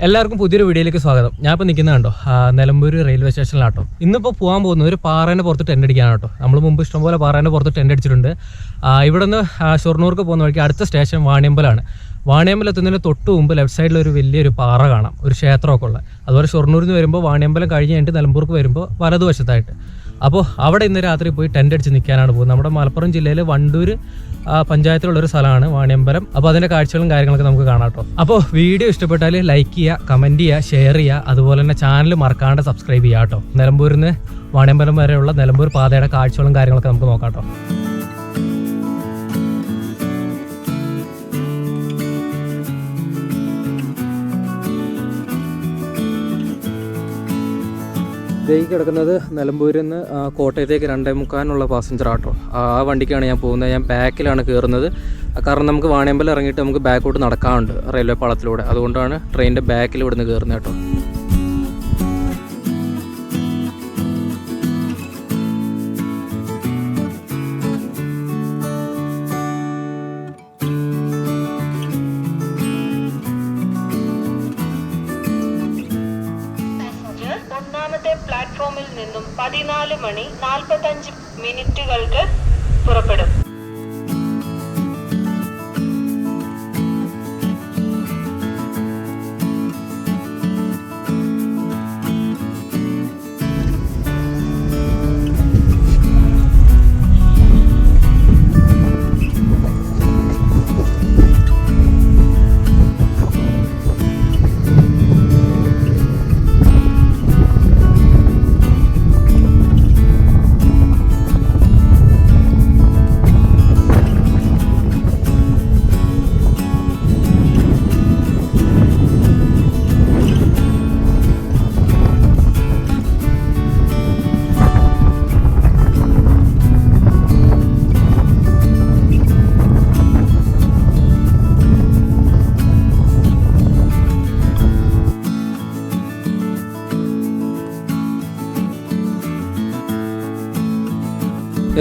എല്ലാവർക്കും പുതിയൊരു വീഡിയോയിലേക്ക് സ്വാഗതം. ഞാൻ ഇപ്പോൾ നിൽക്കുന്നത് കണ്ടോ നിലമ്പൂർ റെയിൽവേ സ്റ്റേഷനിലാട്ടോ. ഇന്നിപ്പോൾ പോകാൻ പോകുന്ന ഒരു പാറേൻ്റെ പുറത്ത് ടെൻ്റ് അടിക്കാനാട്ടോ. നമ്മൾ മുമ്പ് ഇഷ്ടംപോലെ പാറേൻ്റെ പുറത്ത് ടെൻ്റ് അടിച്ചിട്ടുണ്ട്. ഇവിടെ നിന്ന് ഷൊർണൂർക്ക് പോകുന്ന വഴിക്ക് അടുത്ത സ്റ്റേഷൻ വാണിയമ്പലമാണ്. വാണിയമ്പലം എത്തുന്നതിന് തൊട്ട് മുമ്പ് ലെഫ്റ്റ് സൈഡിൽ ഒരു വലിയൊരു പാറ കാണാം, ഒരു ക്ഷേത്രമൊക്കെ ഉള്ളത്. അതുപോലെ ഷൊർണൂരിൽ നിന്ന് വരുമ്പോൾ വാണിയമ്പലം കഴിഞ്ഞ് കഴിഞ്ഞിട്ട് നിലമ്പൂർക്ക് വരുമ്പോൾ വലതുവശത്തായിട്ട്. അപ്പോൾ അവിടെ ഇന്ന് രാത്രി പോയി ടെൻ്റ് അടിച്ച് നിൽക്കാനാണ് പോകുന്നത്. നമ്മുടെ മലപ്പുറം ജില്ലയിലെ വണ്ടൂർ പഞ്ചായത്തിലുള്ളൊരു സ്ഥലമാണ് വാണിയമ്പലം. അപ്പോൾ അതിൻ്റെ കാഴ്ചകളും കാര്യങ്ങളൊക്കെ നമുക്ക് കാണാം കേട്ടോ. അപ്പോൾ വീഡിയോ ഇഷ്ടപ്പെട്ടാൽ ലൈക്ക് ചെയ്യുക, കമൻറ്റ് ചെയ്യുക, ഷെയർ ചെയ്യുക. അതുപോലെ തന്നെ ചാനൽ മറക്കാണ്ട് സബ്സ്ക്രൈബ് ചെയ്യുക കേട്ടോ. നിലമ്പൂരിൽ നിന്ന് വാണിയമ്പലം വരെയുള്ള നിലമ്പൂർ പാതയുടെ കാഴ്ചകളും കാര്യങ്ങളൊക്കെ നമുക്ക് നോക്കാം കേട്ടോ. ഈ കിടക്കുന്നത് നിലമ്പൂരിൽ നിന്ന് കോട്ടയത്തേക്ക് 2:45 പാസഞ്ചർ ആട്ടോ. ആ വണ്ടിക്കാണ് ഞാൻ പോകുന്നത്. ഞാൻ ബാക്കിലാണ് കയറുന്നത്. കാരണം നമുക്ക് വാണിയമ്പലം ഇറങ്ങിയിട്ട് നമുക്ക് ബാക്കോട്ട് നടക്കാറുണ്ട് റെയിൽവേ പാളത്തിലൂടെ. അതുകൊണ്ടാണ് ട്രെയിനിൻ്റെ ബാക്കിൽ ഇവിടുന്ന് കയറുന്നത് കേട്ടോ. പ്ലാറ്റ്ഫോമിൽ നിന്നും 14:45 പുറപ്പെടും.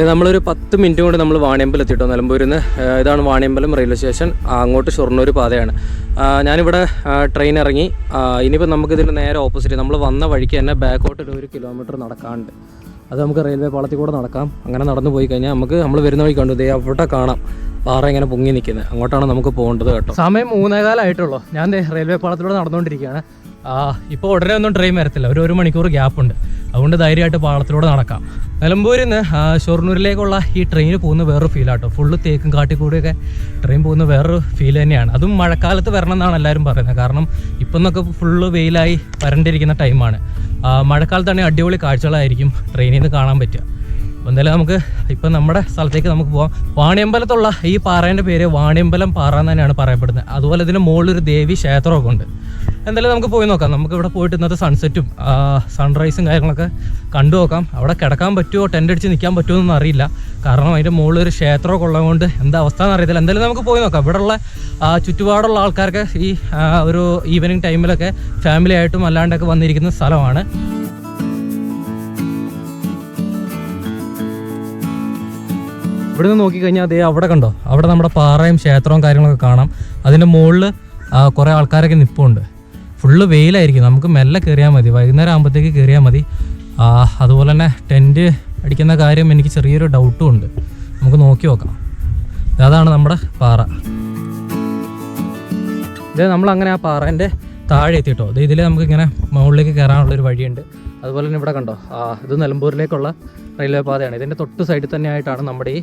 നമ്മളൊരു 10 മിനിറ്റ് കൊണ്ട് നമ്മൾ വാണിയമ്പലം എത്തിയിട്ടോ. നിലമ്പൂരിൽ നിന്ന് ഇതാണ് വാണിയമ്പലം റെയിൽവേ സ്റ്റേഷൻ. അങ്ങോട്ട് ഷൊർണൂർ പാതയാണ്. ഞാനിവിടെ ട്രെയിൻ ഇറങ്ങി. ഇനിയിപ്പോൾ നമുക്കിതിൻ്റെ നേരെ ഓപ്പോസിറ്റ് നമ്മൾ വന്ന വഴിക്ക് തന്നെ ബാക്കോട്ട് 1 കിലോമീറ്റർ നടക്കാനുണ്ട്. അത് നമുക്ക് റെയിൽവേ പാളത്തിൽ കൂടെ നടക്കാം. അങ്ങനെ നടന്നു പോയി കഴിഞ്ഞാൽ നമ്മൾ വരുന്ന വഴി കണ്ടു ദേ അവിടെ കാണാം പാറ ഇങ്ങനെ പൊങ്ങി നിൽക്കുന്നത്. അങ്ങോട്ടാണ് നമുക്ക് പോകേണ്ടത് കേട്ടോ. സമയം 3:15 ആയിട്ടുള്ളൂ. ഞാൻ റെയിൽവേ പാളത്തിലൂടെ നടന്നുകൊണ്ടിരിക്കുകയാണ്. ഇപ്പോൾ ഉടനെ ഒന്നും ട്രെയിൻ വരത്തില്ല. ഒരു മണിക്കൂർ ഗ്യാപ്പുണ്ട്. അതുകൊണ്ട് ധൈര്യമായിട്ട് പാളത്തിലൂടെ നടക്കാം. നിലമ്പൂരിൽ നിന്ന് ഷൊർണൂരിലേക്കുള്ള ഈ ട്രെയിൻ പോകുന്ന വേറൊരു ഫീലാട്ടോ. ഫുള്ള് തേക്കും കാട്ടിക്കൂടിയൊക്കെ ട്രെയിൻ പോകുന്ന വേറൊരു ഫീൽ തന്നെയാണ്. അതും മഴക്കാലത്ത് വരണം എന്നാണ് എല്ലാവരും പറയുന്നത്. കാരണം ഇപ്പം എന്നൊക്കെ ഫുള്ള് വെയിലായി വരണ്ടിരിക്കുന്ന ടൈമാണ്. മഴക്കാലത്താണെങ്കിൽ അടിപൊളി കാഴ്ചകളായിരിക്കും ട്രെയിനിൽ നിന്ന് കാണാൻ പറ്റുക. അപ്പോൾ എന്തായാലും നമുക്ക് ഇപ്പം നമ്മുടെ സ്ഥലത്തേക്ക് നമുക്ക് പോകാം. വാണിയമ്പലത്തുള്ള ഈ പാറേൻ്റെ പേര് വാണിയമ്പലം പാറ എന്ന് തന്നെയാണ് പറയപ്പെടുന്നത്. അതുപോലെ ഇതിന് മുകളിലൊരു ദേവി ക്ഷേത്രമൊക്കെ ഉണ്ട്. എന്തായാലും നമുക്ക് പോയി നോക്കാം. നമുക്ക് ഇവിടെ പോയിട്ട് ഇന്നത്തെ സൺസെറ്റും സൺറൈസും കാര്യങ്ങളൊക്കെ കണ്ടു നോക്കാം. അവിടെ കിടക്കാൻ പറ്റുമോ, ടെൻ്റ് അടിച്ച് നിൽക്കാൻ പറ്റുമോ എന്നൊന്നും അറിയില്ല. കാരണം അതിൻ്റെ മുകളിലൊരു ക്ഷേത്രമൊക്കെ ഉള്ളതുകൊണ്ട് എന്താ അവസ്ഥ എന്ന് അറിയത്തില്ല. എന്തായാലും നമുക്ക് പോയി നോക്കാം. ഇവിടെയുള്ള ചുറ്റുപാടുള്ള ആൾക്കാർക്ക് ഈ ഒരു ഈവനിങ് ടൈമിലൊക്കെ ഫാമിലി ആയിട്ടും അല്ലാണ്ടൊക്കെ വന്നിരിക്കുന്ന സ്ഥലമാണ്. ഇവിടെ നിന്ന് നോക്കിക്കഴിഞ്ഞാൽ അതേ അവിടെ കണ്ടോ, അവിടെ നമ്മുടെ പാറയും ക്ഷേത്രവും കാര്യങ്ങളൊക്കെ കാണാം. അതിൻ്റെ മുകളിൽ കുറേ ആൾക്കാരൊക്കെ നിൽപ്പുണ്ട്. ഫുള്ള് വെയിലായിരിക്കും. നമുക്ക് മെല്ലെ കയറിയാൽ മതി, വൈകുന്നേരം ആകുമ്പോഴത്തേക്ക് കയറിയാൽ മതി. അതുപോലെ തന്നെ ടെൻറ്റ് അടിക്കുന്ന കാര്യം എനിക്ക് ചെറിയൊരു ഡൗട്ടും ഉണ്ട്. നമുക്ക് നോക്കി നോക്കാം. അതാണ് നമ്മുടെ പാറ. ഇത് നമ്മളങ്ങനെ ആ പാറേൻ്റെ താഴെ എത്തിയിട്ടോ. ഇതിൽ നമുക്കിങ്ങനെ മുകളിലേക്ക് കയറാനുള്ളൊരു വഴിയുണ്ട്. അതുപോലെ തന്നെ ഇവിടെ കണ്ടോ, ഇത് നിലമ്പൂരിലേക്കുള്ള റെയിൽവേ പാതയാണ്. ഇതിൻ്റെ തൊട്ട് സൈഡിൽ തന്നെയായിട്ടാണ് നമ്മുടെ ഈ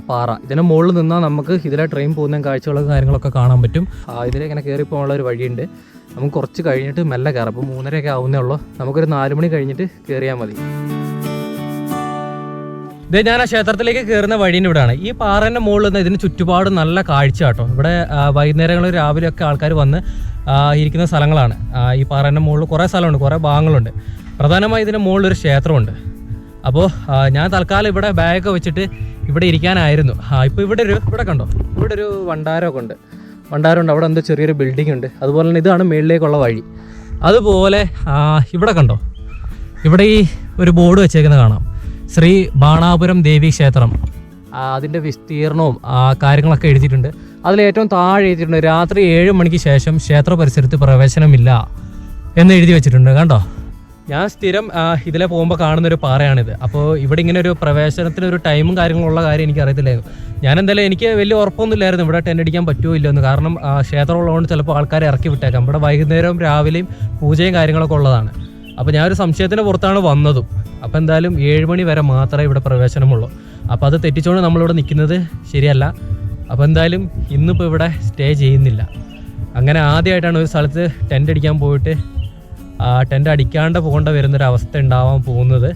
പാറ. ഇതിൻ്റെ മുകളിൽ നിന്നാൽ നമുക്ക് ഇതിലെ ട്രെയിൻ പോകുന്ന കാഴ്ചകളും കാര്യങ്ങളൊക്കെ കാണാൻ പറ്റും. ഇതിലിങ്ങനെ കയറി പോകാനുള്ള ഒരു വഴിയുണ്ട്. നമുക്ക് കുറച്ച് കഴിഞ്ഞിട്ട് മെല്ലെ കയറാം. അപ്പോൾ 3:30 ആവുന്നേ ഉള്ളൂ. നമുക്കൊരു 4 മണി കഴിഞ്ഞിട്ട് കയറിയാൽ മതി. ഇതേ ഞാൻ ആ ക്ഷേത്രത്തിലേക്ക് കയറുന്ന വഴീൻ്റെ ഇവിടെയാണ്. ഈ പാറേൻ്റെ മുകളിൽ നിന്ന് ഇതിന് ചുറ്റുപാട് നല്ല കാഴ്ച കേട്ടോ. ഇവിടെ വൈകുന്നേരങ്ങളിൽ രാവിലെയൊക്കെ ആൾക്കാർ വന്ന് ഇരിക്കുന്ന സ്ഥലങ്ങളാണ്. ഈ പാറേൻ്റെ മുകളിൽ കുറേ സ്ഥലമുണ്ട്, കുറേ ഭാഗങ്ങളുണ്ട്. പ്രധാനമായി ഇതിൻ്റെ മുകളിലൊരു ക്ഷേത്രമുണ്ട്. അപ്പോൾ ഞാൻ തൽക്കാലം ഇവിടെ ബാഗൊക്കെ വെച്ചിട്ട് ഇവിടെ ഇരിക്കാനായിരുന്നു. ഇപ്പോൾ ഇവിടെ കണ്ടോ, ഇവിടെ ഒരു ഭണ്ഡാരമൊക്കെ ഉണ്ട്. അവിടെ എന്തോ ചെറിയൊരു ബിൽഡിംഗ് ഉണ്ട്. അതുപോലെ തന്നെ ഇതാണ് മുകളിലേക്കുള്ള വഴി. അതുപോലെ ഇവിടെ കണ്ടോ, ഇവിടെ ഈ ഒരു ബോർഡ് വെച്ചേക്കുന്നത് കാണാം, ശ്രീ ബാണാപുരം ദേവി ക്ഷേത്രം. അതിൻ്റെ വിസ്തീർണവും കാര്യങ്ങളൊക്കെ എഴുതിയിട്ടുണ്ട്. അതിലേറ്റവും താഴെ എഴുതിയിട്ടുണ്ട് രാത്രി 7 മണിക്ക് ശേഷം ക്ഷേത്ര പരിസരത്ത് പ്രവേശനമില്ല എന്ന് എഴുതി വെച്ചിട്ടുണ്ട്. കണ്ടോ, ഞാൻ സ്ഥിരം ഇതിലെ പോകുമ്പോൾ കാണുന്നൊരു പാറയാണിത്. അപ്പോൾ ഇവിടെ ഇങ്ങനെ ഒരു പ്രവേശനത്തിനൊരു ടൈമും കാര്യങ്ങളുള്ള കാര്യം എനിക്ക് അറിയത്തില്ലായിരുന്നു. ഞാൻ എന്തായാലും എനിക്ക് വലിയ ഉറപ്പൊന്നും ഇല്ലായിരുന്നു ഇവിടെ ടെൻ്റ് അടിക്കാൻ പറ്റുമോ ഇല്ലെന്ന്. കാരണം ക്ഷേത്രം ഉള്ളതുകൊണ്ട് ചിലപ്പോൾ ആൾക്കാരെ ഇറക്കി വിട്ടേക്കാം. ഇവിടെ വൈകുന്നേരവും രാവിലെയും പൂജയും കാര്യങ്ങളൊക്കെ ഉള്ളതാണ്. അപ്പോൾ ഞാനൊരു സംശയത്തിന് പുറത്താണ് വന്നതും. അപ്പോൾ എന്തായാലും 7 മണി വരെ മാത്രമേ ഇവിടെ പ്രവേശനമുള്ളൂ. അപ്പോൾ അത് തെറ്റിച്ചുകൊണ്ട് നമ്മളിവിടെ നിൽക്കുന്നത് ശരിയല്ല. അപ്പോൾ എന്തായാലും ഇന്നിപ്പോൾ ഇവിടെ സ്റ്റേ ചെയ്യുന്നില്ല. അങ്ങനെ ആദ്യമായിട്ടാണ് ഒരു സ്ഥലത്ത് ടെൻ്റ് അടിക്കാൻ പോയിട്ട് ടെൻ്റ് അടിക്കാണ്ട് പോകേണ്ട വരുന്നൊരവസ്ഥ ഉണ്ടാവാൻ പോകുന്നത്.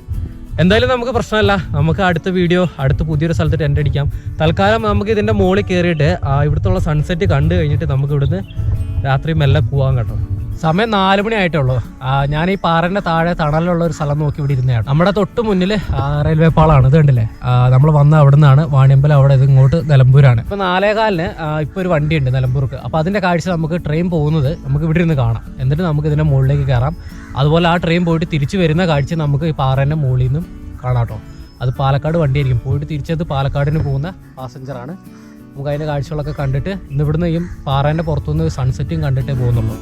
എന്തായാലും നമുക്ക് പ്രശ്നമല്ല, നമുക്ക് അടുത്ത പുതിയൊരു സ്ഥലത്ത് ടെൻ്റ് അടിക്കാം. തൽക്കാലം നമുക്ക് ഇതിൻ്റെ മുകളിൽ കയറിയിട്ട് ഇവിടുത്തെ സൺസെറ്റ് കണ്ടു കഴിഞ്ഞിട്ട് നമുക്ക് ഇവിടുന്ന് രാത്രി മെല്ലെ പോകാൻ കേട്ടോ. സമയം 4 മണി ആയിട്ടേ ഉള്ളൂ. ഞാൻ ഈ പാറേൻ്റെ താഴെ തണലുള്ള ഒരു സ്ഥലം നോക്കി ഇവിടെ ഇരുന്നതാണ്. നമ്മുടെ തൊട്ട് മുന്നിൽ റെയിൽവേ പാളമാണ്. ഇത് കണ്ടില്ലേ, നമ്മൾ വന്ന അവിടെ നിന്നാണ് വാണിയമ്പലം, അവിടെ ഇത് ഇങ്ങോട്ട് നിലമ്പൂരാണ്. ഇപ്പോൾ 4:15 ഇപ്പോൾ ഒരു വണ്ടിയുണ്ട് നിലമ്പൂർക്ക്. അപ്പോൾ അതിൻ്റെ കാഴ്ച നമുക്ക് ട്രെയിൻ പോകുന്നത് നമുക്ക് ഇവിടെ ഇരുന്ന് കാണാം. എന്നിട്ട് നമുക്ക് ഇതിൻ്റെ മുകളിലേക്ക് കയറാം. അതുപോലെ ആ ട്രെയിൻ പോയിട്ട് തിരിച്ചു വരുന്ന കാഴ്ച നമുക്ക് ഈ പാറേൻ്റെ മുകളിൽ നിന്നും കാണാം കേട്ടോ. അത് പാലക്കാട് വണ്ടിയായിരിക്കും. പോയിട്ട് തിരിച്ചത് പാലക്കാടിന് പോകുന്ന പാസഞ്ചറാണ്. നമുക്ക് അതിൻ്റെ കാഴ്ചകളൊക്കെ കണ്ടിട്ട് ഇന്ന് ഇവിടുന്ന് ഈ പാറേൻ്റെ പുറത്തുനിന്ന് സൺസെറ്റും കണ്ടിട്ടേ പോകുന്നുള്ളൂ.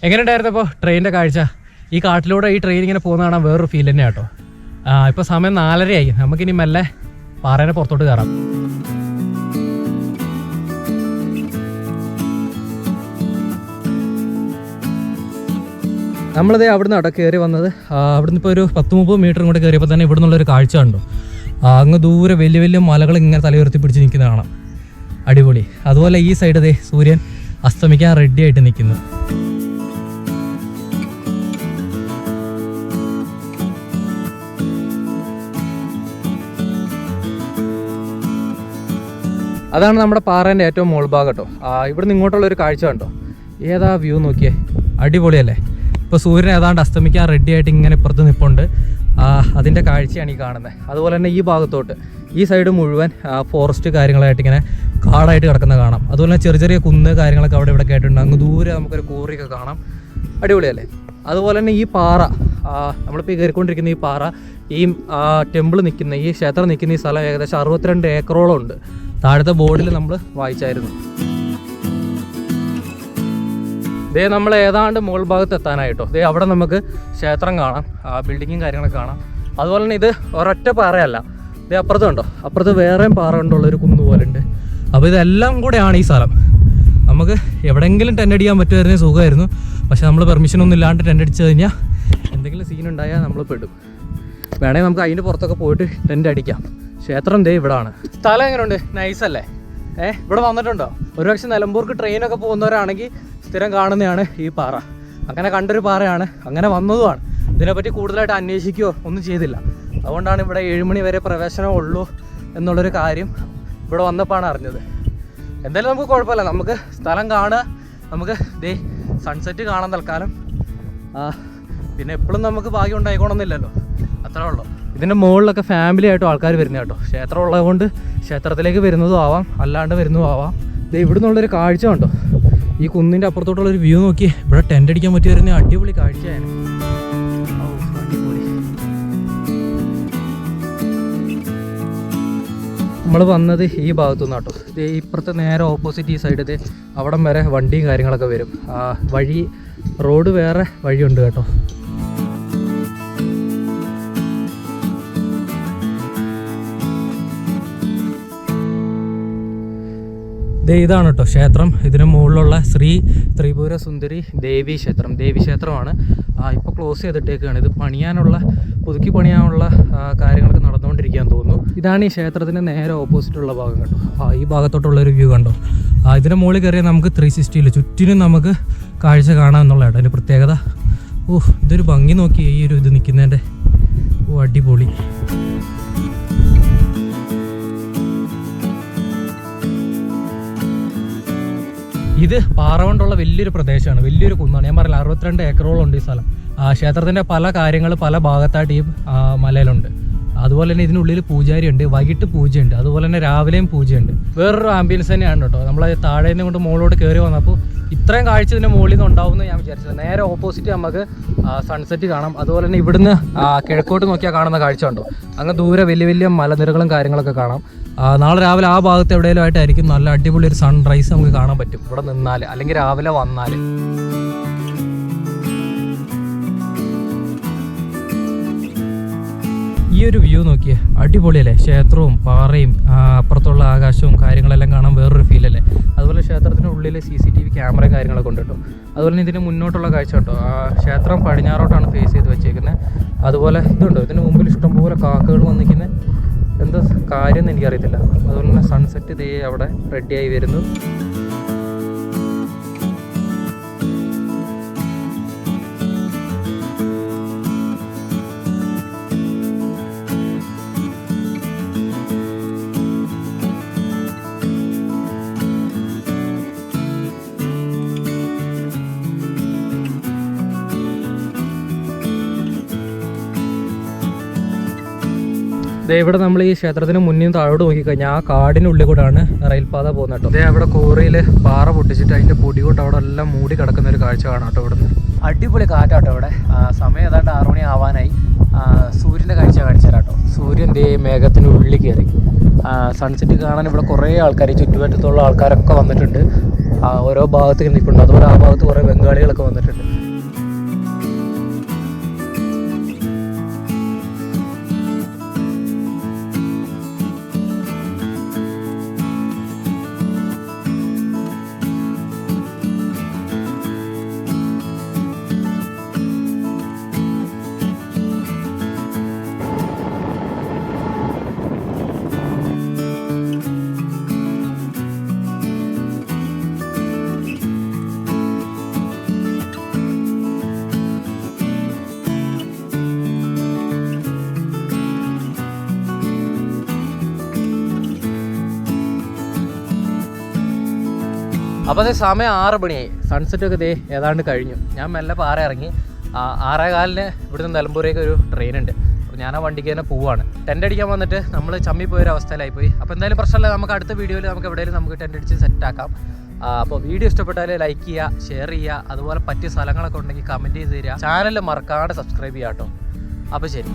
എങ്ങനെ ഉണ്ടായിരുന്നു അപ്പോൾ ട്രെയിനിൻ്റെ കാഴ്ച? ഈ കാട്ടിലൂടെ ഈ ട്രെയിൻ ഇങ്ങനെ പോകുന്ന കാണാൻ വേറൊരു ഫീൽ തന്നെയാണ് കേട്ടോ. ഇപ്പോൾ സമയം 4:30 ആയി. നമുക്കിനി മെല്ലെ പാറേനെ പുറത്തോട്ട് കയറാം. നമ്മളിത് അവിടുന്ന് കയറി വന്നത്. അവിടുന്ന് ഇപ്പോൾ ഒരു 10-30 മീറ്റർ കൂടെ കയറിയപ്പോൾ തന്നെ ഇവിടെ നിന്നുള്ളൊരു കാഴ്ച കണ്ടു. അങ്ങ് ദൂരെ വലിയ വലിയ മലകൾ ഇങ്ങനെ തലയുയർത്തി പിടിച്ച് നിൽക്കുന്ന കാണാം. അടിപൊളി. അതുപോലെ ഈ സൈഡ് ദേ സൂര്യൻ അസ്തമിക്കാൻ റെഡി ആയിട്ട് നിൽക്കുന്നു. അതാണ് നമ്മുടെ പാറേൻ്റെ ഏറ്റവും മുകൾ ഭാഗം കേട്ടോ. ഇവിടുന്ന് ഇങ്ങോട്ടുള്ളൊരു കാഴ്ച കണ്ടോ, ഏതാ വ്യൂ നോക്കിയേ, അടിപൊളിയല്ലേ. ഇപ്പോൾ സൂര്യൻ ഏതാണ്ട് അസ്തമിക്കാൻ റെഡി ആയിട്ട് ഇങ്ങനെ ഇപ്പുറത്ത് നിൽപ്പുണ്ട്. അതിൻ്റെ കാഴ്ചയാണ് ഈ കാണുന്നത്. അതുപോലെ തന്നെ ഈ ഭാഗത്തോട്ട് ഈ സൈഡ് മുഴുവൻ ഫോറസ്റ്റ് കാര്യങ്ങളായിട്ട് ഇങ്ങനെ കാടായിട്ട് കിടക്കുന്ന കാണാം. അതുപോലെ തന്നെ ചെറിയ ചെറിയ കുന്ന് കാര്യങ്ങളൊക്കെ അവിടെ ഇവിടെ കേട്ടിട്ടുണ്ട്. അങ്ങ് ദൂരെ നമുക്കൊരു കോറിയൊക്കെ കാണാം. അടിപൊളിയല്ലേ. അതുപോലെ തന്നെ ഈ പാറ, നമ്മളിപ്പോൾ കയറിക്കൊണ്ടിരിക്കുന്ന ഈ പാറ, ഈ ടെമ്പിൾ നിൽക്കുന്ന ഈ ക്ഷേത്രം നിൽക്കുന്ന ഈ സ്ഥലം ഏകദേശം 62 ഏക്കറോളം ഉണ്ട്. താഴത്തെ ബോർഡിൽ നമ്മൾ വായിച്ചായിരുന്നു. ദേ നമ്മൾ ഏതാണ്ട് മുകൾ ഭാഗത്ത് എത്താനായിട്ടോ. ദേ അവിടെ നമുക്ക് ക്ഷേത്രം കാണാം, ബിൽഡിങ്ങും കാര്യങ്ങളൊക്കെ കാണാം. അതുപോലെ തന്നെ ഇത് ഒരൊറ്റ പാറയല്ല, ദേ അപ്പുറത്ത് കണ്ടോ, അപ്പുറത്ത് വേറെയും പാറ കൊണ്ടുള്ളൊരു കുന്നു പോലെ ഉണ്ട്. അപ്പോൾ ഇതെല്ലാം കൂടെയാണ് ഈ സ്ഥലം. നമുക്ക് എവിടെയെങ്കിലും ടെൻ്റ് അടിക്കാൻ പറ്റുമായിരുന്നേ സുഖമായിരുന്നു. പക്ഷെ നമ്മൾ പെർമിഷനൊന്നും ഇല്ലാണ്ട് ടെൻ്റ് അടിച്ചു കഴിഞ്ഞാൽ എന്തെങ്കിലും സീൻ ഉണ്ടായാൽ നമ്മൾ പെടും. വേണമെങ്കിൽ നമുക്ക് അതിൻ്റെ പുറത്തൊക്കെ പോയിട്ട് ടെൻ്റ് അടിക്കാം. ക്ഷേത്രം ദേ ഇവിടാണ്. സ്ഥലം എങ്ങനെയുണ്ട്? നൈസല്ലേ? ഇവിടെ വന്നിട്ടുണ്ടോ? ഒരുപക്ഷെ നിലമ്പൂർക്ക് ട്രെയിനൊക്കെ പോകുന്നവരാണെങ്കിൽ സ്ഥിരം കാണുന്നതാണ് ഈ പാറ. അങ്ങനെ കണ്ടൊരു പാറയാണ്, അങ്ങനെ വന്നതുമാണ്. ഇതിനെപ്പറ്റി കൂടുതലായിട്ട് അന്വേഷിക്കുകയോ ഒന്നും ചെയ്തില്ല. അതുകൊണ്ടാണ് ഇവിടെ 7 മണി വരെ പ്രവേശനം ഉള്ളൂ എന്നുള്ളൊരു കാര്യം ഇവിടെ വന്നപ്പോഴാണ് അറിഞ്ഞത്. എന്തായാലും നമുക്ക് കുഴപ്പമില്ല, നമുക്ക് സ്ഥലം കാണുക, നമുക്ക് ദേ സൺസെറ്റ് കാണാൻ തൽക്കാലം. പിന്നെ എപ്പോഴും നമുക്ക് ഭാഗ്യം ഉണ്ടായിക്കോണമെന്നില്ലല്ലോ, അത്രേ ഉള്ളൂ. ഇതിൻ്റെ മുകളിലൊക്കെ ഫാമിലി ആയിട്ടും ആൾക്കാർ വരുന്ന കേട്ടോ. ക്ഷേത്രം ഉള്ളതുകൊണ്ട് ക്ഷേത്രത്തിലേക്ക് വരുന്നതും ആവാം, അല്ലാണ്ട് വരുന്നതും ആവാം. ഇത് ഇവിടെ നിന്നുള്ളൊരു കാഴ്ച കണ്ടോ, ഈ കുന്നിൻ്റെ അപ്പുറത്തോട്ടുള്ളൊരു വ്യൂ നോക്കി. ഇവിടെ ടെൻ്റ് അടിക്കാൻ പറ്റി വരുന്ന അടിപൊളി കാഴ്ചയാണ്. അടിപൊളി. നമ്മൾ വന്നത് ഈ ഭാഗത്തു നിന്ന് കേട്ടോ. ഇത് ഇപ്പുറത്തെ നേരെ ഓപ്പോസിറ്റ് ഈ സൈഡ്, ഇത് അവിടം വരെ വണ്ടിയും കാര്യങ്ങളൊക്കെ വരും. വഴി റോഡ് വേറെ വഴിയുണ്ട് കേട്ടോ. ഇതാണ് കേട്ടോ ക്ഷേത്രം. ഇതിന് മുകളിലുള്ള ശ്രീ ത്രിപുര സുന്ദരി ദേവി ക്ഷേത്രമാണ്. ഇപ്പോൾ ക്ലോസ് ചെയ്തിട്ടേക്കാണ്. ഇത് പുതുക്കി പണിയാനുള്ള കാര്യങ്ങളൊക്കെ നടന്നുകൊണ്ടിരിക്കുകയെന്ന് തോന്നുന്നു. ഇതാണ് ഈ ക്ഷേത്രത്തിൻ്റെ നേരെ ഓപ്പോസിറ്റുള്ള ഭാഗം കേട്ടോ. ഈ ഭാഗത്തോട്ടുള്ളൊരു വ്യൂ കണ്ടോ. ഇതിൻ്റെ മുകളിൽ കയറിയാൽ നമുക്ക് 360 ചുറ്റിനും നമുക്ക് കാഴ്ച കാണാം എന്നുള്ളതാണ് അതിൻ്റെ പ്രത്യേകത. ഇതൊരു ഭംഗി നോക്കി ഈ ഒരു ഇത് നിൽക്കുന്നതിൻ്റെ. അടിപൊളി. ഇത് പാറ കൊണ്ടുള്ള വലിയൊരു പ്രദേശമാണ്, വലിയൊരു കുന്നാണ്. ഞാൻ പറഞ്ഞില്ല 62 ഏക്കറോളം ഉണ്ട് ഈ സ്ഥലം. ക്ഷേത്രത്തിൻ്റെ പല കാര്യങ്ങൾ പല ഭാഗത്തായിട്ട് ഈ മലയിലുണ്ട്. അതുപോലെ തന്നെ ഇതിനുള്ളിൽ പൂജാരിയുണ്ട്, വൈകിട്ട് പൂജയുണ്ട്, അതുപോലെ തന്നെ രാവിലെയും പൂജയുണ്ട്. വേറൊരു ആംബിയൻസ് തന്നെയാണ് കേട്ടോ. നമ്മൾ താഴെ നിന്ന് കൊണ്ട് മുകളിലോട്ട് കയറി വന്നപ്പോൾ ഇത്രയും കാഴ്ച ഇതിൻ്റെ മുകളിൽ നിന്ന് ഉണ്ടാവുമെന്ന് ഞാൻ വിചാരിച്ചില്ല. നേരെ ഓപ്പോസിറ്റ് നമുക്ക് സൺസെറ്റ് കാണാം. അതുപോലെ തന്നെ ഇവിടുന്ന് കിഴക്കോട്ട് നോക്കിയാൽ കാണുന്ന കാഴ്ച ഉണ്ടോ, അങ്ങ് ദൂരെ വലിയ വലിയ മലനിരകളും കാര്യങ്ങളൊക്കെ കാണാം. നാളെ രാവിലെ ആ ഭാഗത്ത് എവിടെയെങ്കിലും ആയിട്ടായിരിക്കും നല്ല അടിപൊളി ഒരു സൺറൈസ് നമുക്ക് കാണാൻ പറ്റും ഇവിടെ നിന്നാൽ, അല്ലെങ്കിൽ രാവിലെ വന്നാൽ. ഈ ഒരു വ്യൂ നോക്കിയേ, അടിപൊളിയല്ലേ? ക്ഷേത്രവും പാറയും അപ്പുറത്തുള്ള ആകാശവും കാര്യങ്ങളെല്ലാം കാണാൻ വേറൊരു ഫീലല്ലേ? അതുപോലെ ക്ഷേത്രത്തിൻ്റെ ഉള്ളിൽ CCTV ക്യാമറയും കാര്യങ്ങളൊക്കെ ഉണ്ട് കേട്ടോ. അതുപോലെ തന്നെ ഇതിന് മുന്നോട്ടുള്ള കാഴ്ച കേട്ടോ, ക്ഷേത്രം പടിഞ്ഞാറോട്ടാണ് ഫേസ് ചെയ്ത് വെച്ചേക്കുന്നത്. അതുപോലെ ഇതുണ്ടോ, ഇതിന് മുമ്പിൽ ഇഷ്ടംപോലെ കാക്കകൾ വന്നിരിക്കുന്നത്, എന്താ കാര്യം എന്ന് എനിക്കറിയത്തില്ല. അതുപോലെ തന്നെ സൺസെറ്റ് ഇതേ അവിടെ റെഡിയായി വരുന്നു. ഇവിടെ നമ്മൾ ഈ ക്ഷേത്രത്തിന് മുന്നിൽ താഴോട്ട് നോക്കിക്കഴിഞ്ഞാൽ ആ കാടിനുള്ളിൽ കൂടെയാണ് റെയിൽപാത പോകുന്നത് കേട്ടോ. ഇതേ അവിടെ കോറിയിൽ പാറ പൊട്ടിച്ചിട്ട് അതിൻ്റെ പൊടി കൊണ്ട് അവിടെ എല്ലാം മൂടി കിടക്കുന്ന ഒരു കാഴ്ച കാണാം കേട്ടോ. ഇവിടുന്ന് അടിപൊളി കാറ്റാട്ടോ ഇവിടെ. സമയം ഏതാണ്ട് 6 മണി ആവാനായി. സൂര്യൻ്റെ കാഴ്ച കാണിച്ചു തരാം കേട്ടോ. സൂര്യൻ ദേ മേഘത്തിൻ്റെ ഉള്ളിൽ കയറി. സൺസെറ്റ് കാണാൻ ഇവിടെ കുറേ ആൾക്കാർ, ചുറ്റുവട്ടത്തുള്ള ആൾക്കാരൊക്കെ വന്നിട്ടുണ്ട്. ഓരോ ഭാഗത്തേക്ക് നിൽപ്പുണ്ട്. അതുപോലെ ആ ഭാഗത്ത് കുറേ ബംഗാളികളൊക്കെ വന്നിട്ടുണ്ട്. അപ്പോൾ അതേ സമയം 6 മണിയായി. സൺസെറ്റൊക്കെ ദേ ഏതാണ്ട് കഴിഞ്ഞു. ഞാൻ മെല്ലെ പാറ ഇറങ്ങി. 6:15 ഇവിടുന്ന് നിലമ്പൂരേക്ക് ഒരു ട്രെയിൻ ഉണ്ട്. അപ്പോൾ ഞാൻ ആ വണ്ടിക്ക് തന്നെ പോവാണ്. ടെൻ്റ് അടിക്കാൻ വന്നിട്ട് നമ്മൾ ചമ്മി പോയൊരു അവസ്ഥയിലായിപ്പോയി. അപ്പോൾ എന്തായാലും പ്രശ്നമില്ല, നമുക്ക് അടുത്ത വീഡിയോയിൽ നമുക്ക് എവിടെയെങ്കിലും നമുക്ക് ടെൻ്റ് അടിച്ച് സെറ്റാക്കാം. അപ്പോൾ വീഡിയോ ഇഷ്ടപ്പെട്ടാൽ ലൈക്ക് ചെയ്യുക, ഷെയർ ചെയ്യുക, അതുപോലെ പറ്റിയ സ്ഥലങ്ങളൊക്കെ ഉണ്ടെങ്കിൽ കമൻറ്റ് ചെയ്ത് തരിക. ചാനൽ മറക്കാതെ സബ്സ്ക്രൈബ് ചെയ്യാം കേട്ടോ. അപ്പോൾ ശരി.